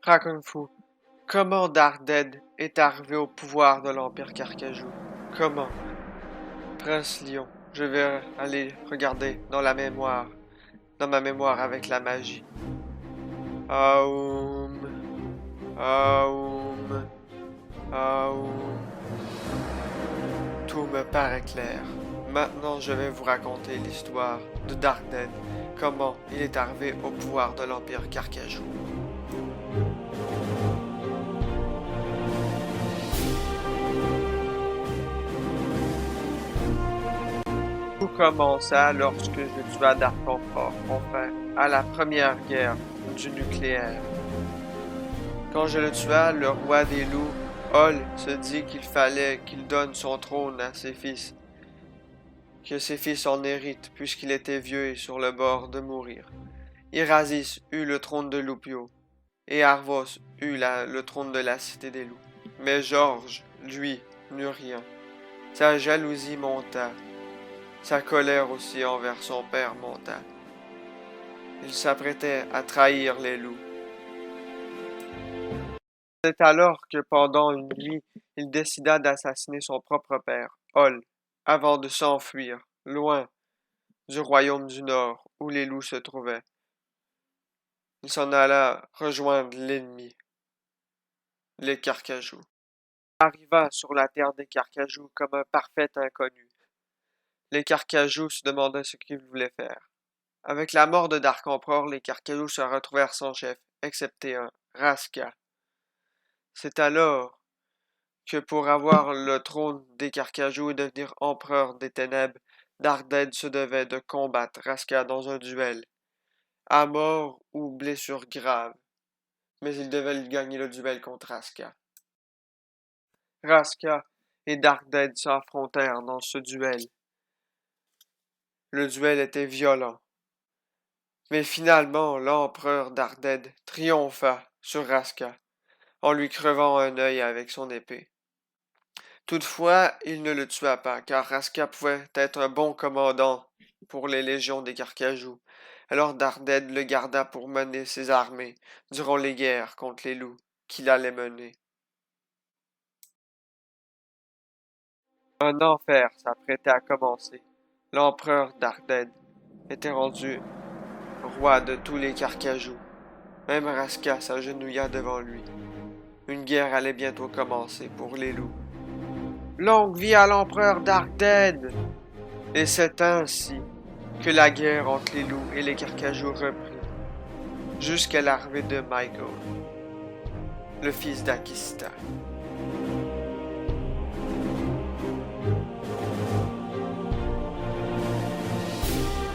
Raconte-nous, comment Darded est arrivé au pouvoir de l'Empire Carcajou? Comment? Prince Lion, je vais aller regarder dans ma mémoire avec la magie. Aoum, Aoum, Aoum. Tout me paraît clair. Maintenant, je vais vous raconter l'histoire de Darded, comment il est arrivé au pouvoir de l'Empire Carcajou. Tout commença lorsque je tua Dark-Emperor, mon frère, à la première guerre du nucléaire. Quand je le tua, le roi des loups, Hol, se dit qu'il fallait qu'il donne son trône à ses fils, que ses fils en héritent puisqu'il était vieux et sur le bord de mourir. Irasis eut le trône de Loupio, et Arvos eut le trône de la cité des loups. Mais Georges, lui, n'eut rien. Sa jalousie monta. Sa colère aussi envers son père monta. Il s'apprêtait à trahir les loups. C'est alors que pendant une nuit, il décida d'assassiner son propre père, Hol, avant de s'enfuir, loin du royaume du Nord où les loups se trouvaient. Il s'en alla rejoindre l'ennemi, les Carcajous. Il arriva sur la terre des Carcajous comme un parfait inconnu. Les Carcajous se demandaient ce qu'il voulait faire. Avec la mort de Dark-Emperor, les Carcajous se retrouvèrent sans chef, excepté un, Raska. C'est alors que pour avoir le trône des Carcajous et devenir empereur des ténèbres, Darded se devait de combattre Raska dans un duel, à mort ou blessure grave, mais il devait gagner le duel contre Raska. Raska et Darded s'affrontèrent dans ce duel. Le duel était violent, mais finalement l'empereur Darded triompha sur Raska, en lui crevant un œil avec son épée. Toutefois, il ne le tua pas, car Raska pouvait être un bon commandant pour les légions des Carcajous. Alors Darded le garda pour mener ses armées durant les guerres contre les loups qu'il allait mener. Un enfer s'apprêtait à commencer. L'empereur Darded était rendu roi de tous les Carcajous. Même Raska s'agenouilla devant lui. Une guerre allait bientôt commencer pour les loups. Longue vie à l'empereur Darded! Et c'est ainsi que la guerre entre les loups et les Carcajous reprit, jusqu'à l'arrivée de Michael, le fils d'Akista.